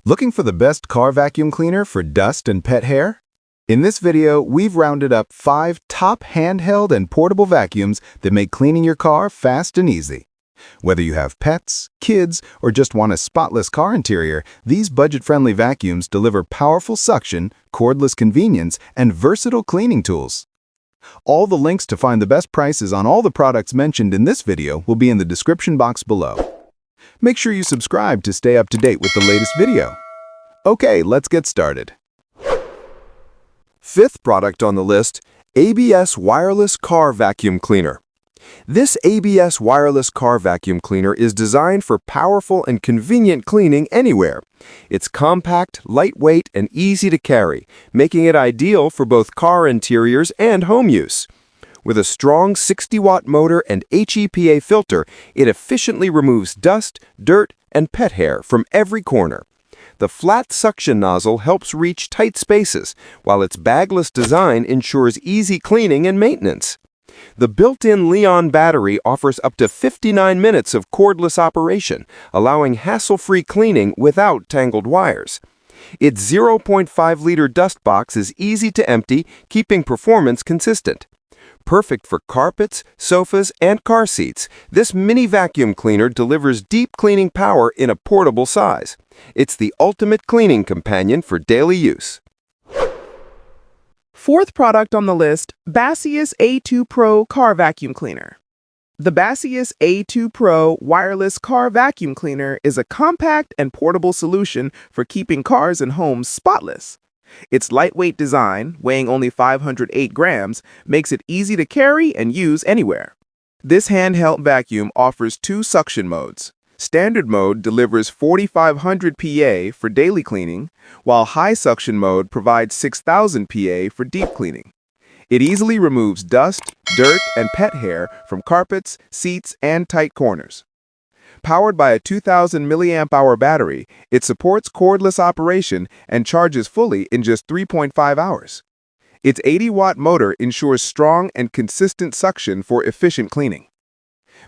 Looking for the best car vacuum cleaner for dust and pet hair? In this video, we've rounded up 5 top handheld and portable vacuums that make cleaning your car fast and easy. Whether you have pets, kids, or just want a spotless car interior, these budget-friendly vacuums deliver powerful suction, cordless convenience, and versatile cleaning tools. All the links to find the best prices on all the products mentioned in this video will be in the description box below. Make sure you subscribe to stay up to date with the latest video. Okay, let's get started. Fifth product on the list, ABS Wireless Car Vacuum Cleaner. This ABS wireless car vacuum cleaner is designed for powerful and convenient cleaning anywhere. It's compact, lightweight, and easy to carry, making it ideal for both car interiors and home use. With a strong 60-watt motor and HEPA filter, it efficiently removes dust, dirt, and pet hair from every corner. The flat suction nozzle helps reach tight spaces, while its bagless design ensures easy cleaning and maintenance. The built-in Li-ion battery offers up to 59 minutes of cordless operation, allowing hassle-free cleaning without tangled wires. Its 0.5-liter dust box is easy to empty, keeping performance consistent. Perfect for carpets, sofas, and car seats, this mini vacuum cleaner delivers deep cleaning power in a portable size. It's the ultimate cleaning companion for daily use. Fourth product on the list, Baseus A2 Pro Car Vacuum Cleaner. The Baseus A2 Pro Wireless Car Vacuum Cleaner is a compact and portable solution for keeping cars and homes spotless. Its lightweight design, weighing only 508 grams, makes it easy to carry and use anywhere. This handheld vacuum offers 2 suction modes. Standard mode delivers 4,500 PA for daily cleaning, while high suction mode provides 6,000 PA for deep cleaning. It easily removes dust, dirt, and pet hair from carpets, seats, and tight corners. Powered by a 2,000 mAh battery, it supports cordless operation and charges fully in just 3.5 hours. Its 80-watt motor ensures strong and consistent suction for efficient cleaning.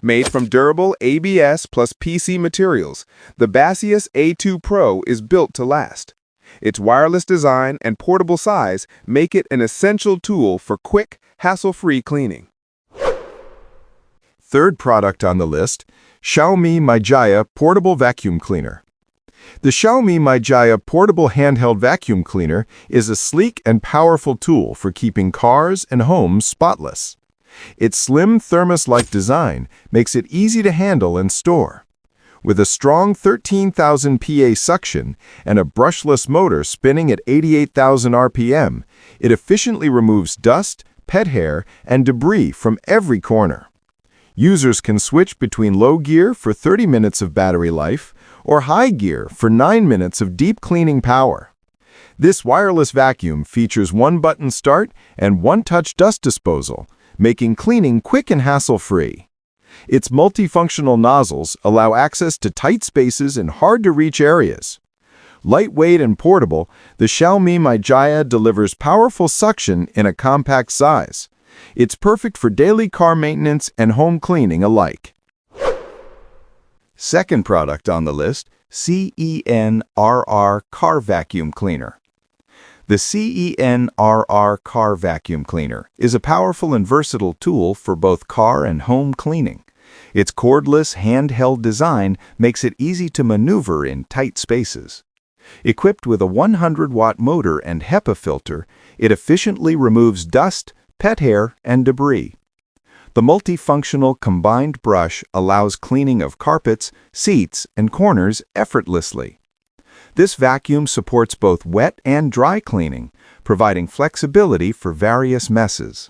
Made from durable ABS plus PC materials, the Baseus A2 Pro is built to last. Its wireless design and portable size make it an essential tool for quick, hassle-free cleaning. Third product on the list, XIAOMI MIJIA Portable Vacuum Cleaner. The XIAOMI MIJIA Portable Handheld Vacuum Cleaner is a sleek and powerful tool for keeping cars and homes spotless. Its slim thermos-like design makes it easy to handle and store. With a strong 13,000 PA suction and a brushless motor spinning at 88,000 RPM, it efficiently removes dust, pet hair, and debris from every corner. Users can switch between low gear for 30 minutes of battery life or high gear for 9 minutes of deep cleaning power. This wireless vacuum features one-button start and one-touch dust disposal, making cleaning quick and hassle-free. Its multifunctional nozzles allow access to tight spaces and hard-to-reach areas. Lightweight and portable, the XIAOMI MIJIA delivers powerful suction in a compact size. It's perfect for daily car maintenance and home cleaning alike. Second product on the list, CENRR Car Vacuum Cleaner. The CENRR Car Vacuum Cleaner is a powerful and versatile tool for both car and home cleaning. Its cordless, handheld design makes it easy to maneuver in tight spaces. Equipped with a 100-watt motor and HEPA filter, it efficiently removes dust, pet hair, and debris. The multifunctional combined brush allows cleaning of carpets, seats, and corners effortlessly. This vacuum supports both wet and dry cleaning, providing flexibility for various messes.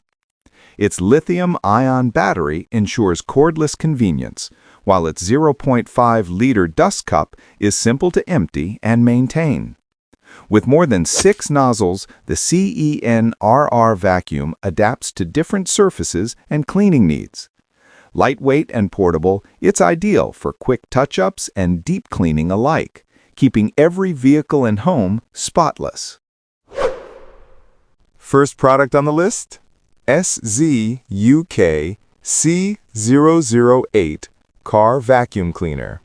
Its lithium-ion battery ensures cordless convenience, while its 0.5-liter dust cup is simple to empty and maintain. With more than 6 nozzles, the CENRR vacuum adapts to different surfaces and cleaning needs. Lightweight and portable, it's ideal for quick touch-ups and deep cleaning alike, keeping every vehicle and home spotless. First product on the list, SZUK C008 Car Vacuum Cleaner.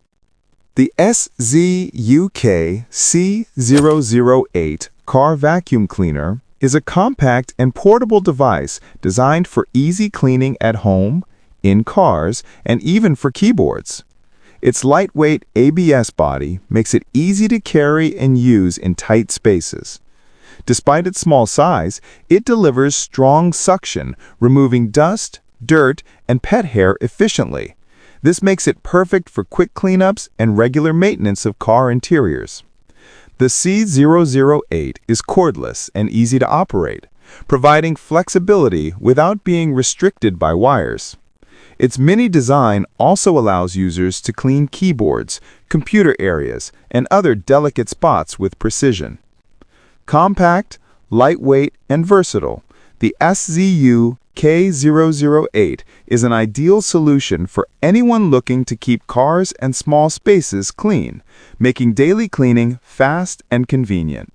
The SZUK C008 car vacuum cleaner is a compact and portable device designed for easy cleaning at home, in cars, and even for keyboards. Its lightweight ABS body makes it easy to carry and use in tight spaces. Despite its small size, it delivers strong suction, removing dust, dirt, and pet hair efficiently. This makes it perfect for quick cleanups and regular maintenance of car interiors. The C008 is cordless and easy to operate, providing flexibility without being restricted by wires. Its mini design also allows users to clean keyboards, computer areas, and other delicate spots with precision. Compact, lightweight, and versatile, the SZU K008 is an ideal solution for anyone looking to keep cars and small spaces clean, making daily cleaning fast and convenient.